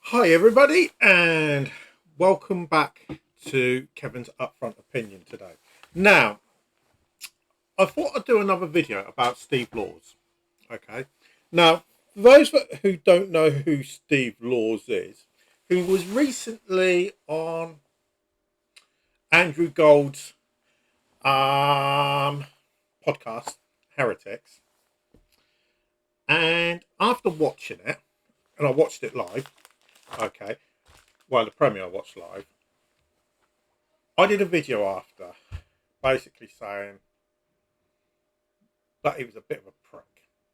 Hi, everybody, and welcome back to Kevin's Upfront Opinion today. Now, I thought I'd do another video about Steve Laws. Okay. Now, for those who don't know who Steve Laws is, he was recently on Andrew Gold's podcast, Heretics, and after watching it, and I watched it live. Okay. Well, the premiere I watched live. I did a video after, basically saying that he was a bit of a prick.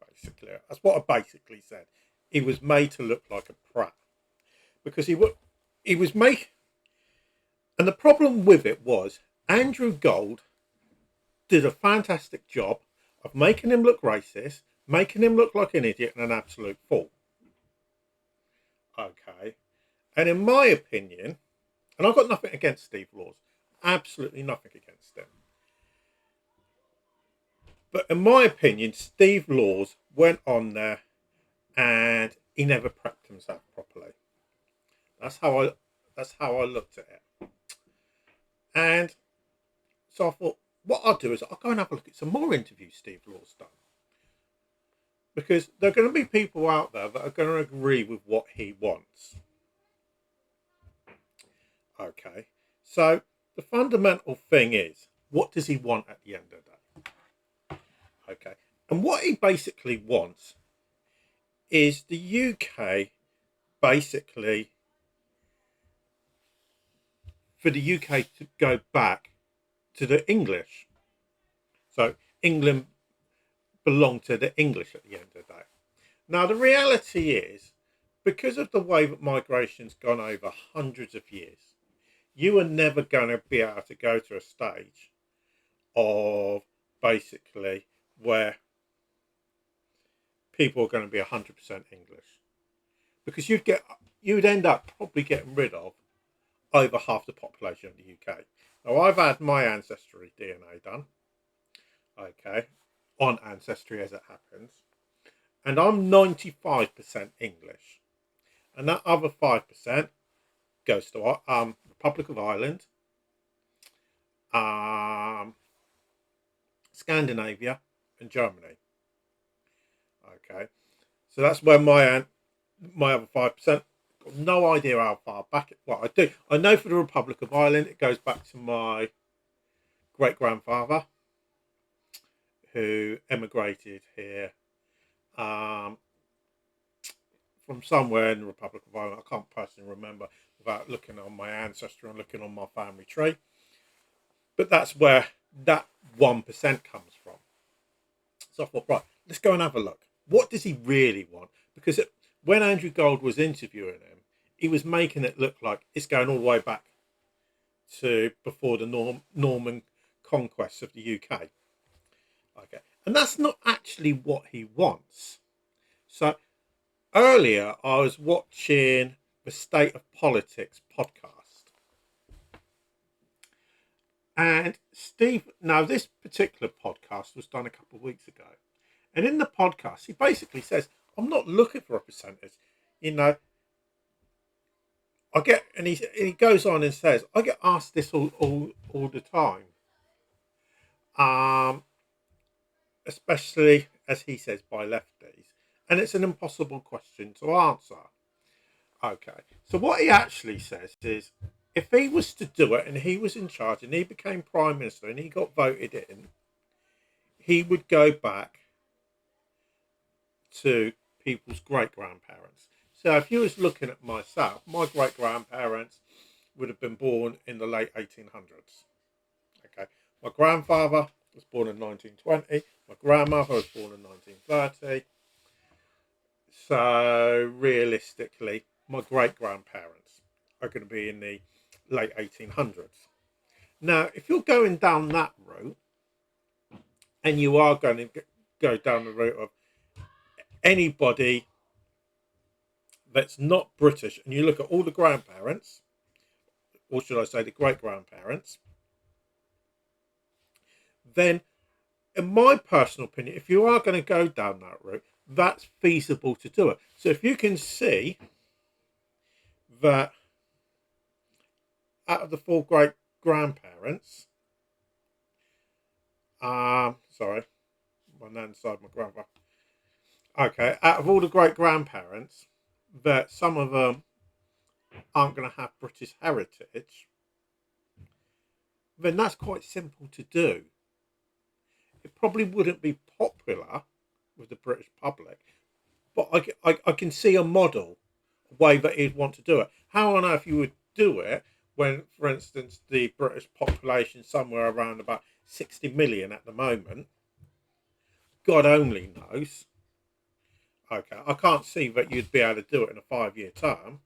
Basically, that's what I basically said. He was made to look like a prat because he was made, and the problem with it was Andrew Gold did a fantastic job of making him look racist, making him look like an idiot and an absolute fool. Okay, and in my opinion, and I've got nothing against Steve Laws, absolutely nothing against him. But in my opinion, Steve Laws went on there and he never prepped himself properly. That's how I looked at it. And so I thought, what I'll do is I'll go and have a look at some more interviews Steve Law's done. Because there are going to be people out there that are going to agree with what he wants. Okay. So the fundamental thing is, what does he want at the end of the day? Okay. And what he basically wants is the UK basically for the UK to go back to the English. So England belonged to the English at the end of the day. Now the reality is, because of the way that migration's gone over hundreds of years, you are never going to be able to go to a stage of basically where people are going to be 100% English, because you'd end up probably getting rid of over half the population of the UK. Now I've had my ancestry DNA done, okay, on Ancestry as it happens, and I'm 95% English, and that other 5% goes to Republic of Ireland, Scandinavia, and Germany. Okay, so that's where my other 5%. Got no idea how far back. Well, I do. I know for the Republic of Ireland, it goes back to my great grandfather, who emigrated here from somewhere in the Republic of Ireland. I can't personally remember without looking on my ancestry and looking on my family tree. But that's where that 1% comes from. So I thought, right, let's go and have a look. What does he really want? Because when Andrew Gold was interviewing him, he was making it look like it's going all the way back to before the Norman conquests of the UK. Okay, and that's not actually what he wants. So earlier, I was watching the State of Politics podcast, and Steve. Now, this particular podcast was done a couple of weeks ago, and in the podcast, he basically says, "I'm not looking for a percentage." You know, I get, and he goes on and says, "I get asked this all the time." Especially as he says by lefties, and it's an impossible question to answer. Okay, so what he actually says is, if he was to do it and he was in charge and he became prime minister and he got voted in, he would go back to people's great grandparents. So if you was looking at myself, my great grandparents would have been born in the late 1800s. Okay, my grandfather was born in 1920. My grandmother was born in 1930. So realistically, my great grandparents are going to be in the late 1800s. Now, if you're going down that route, and you are going to go down the route of anybody that's not British, and you look at all the grandparents, or should I say the great grandparents, then in my personal opinion, if you are going to go down that route, that's feasible to do it. So if you can see that out of the 4 great grandparents, sorry, my nan's side, my grandpa. Okay, out of all the great grandparents, that some of them aren't going to have British heritage, then that's quite simple to do. It probably wouldn't be popular with the British public, but I can see a model, a way that he'd want to do it. How on earth you would do it when, for instance, the British population somewhere around about 60 million at the moment, God only knows. Okay, I can't see that you'd be able to do it in a 5-year term,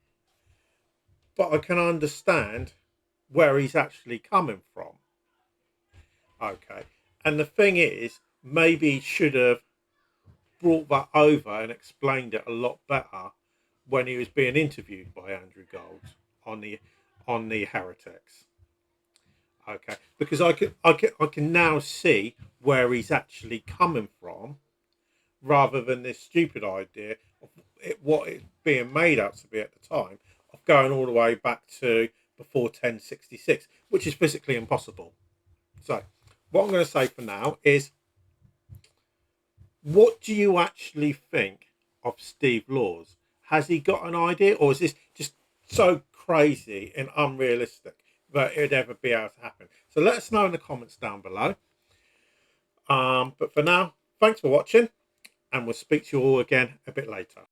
but I can understand where he's actually coming from. Okay, and the thing is, maybe he should have brought that over and explained it a lot better when he was being interviewed by Andrew Gold on the Heretics. Okay, because I can now see where he's actually coming from, rather than this stupid idea of what it's being made out to be at the time, of going all the way back to before 1066, which is physically impossible. So what I'm going to say for now is, what do you actually think of Steve Laws? Has he got an idea, or is this just so crazy and unrealistic that it'd ever be able to happen? So let us know in the comments down below. But for now, thanks for watching, and we'll speak to you all again a bit later.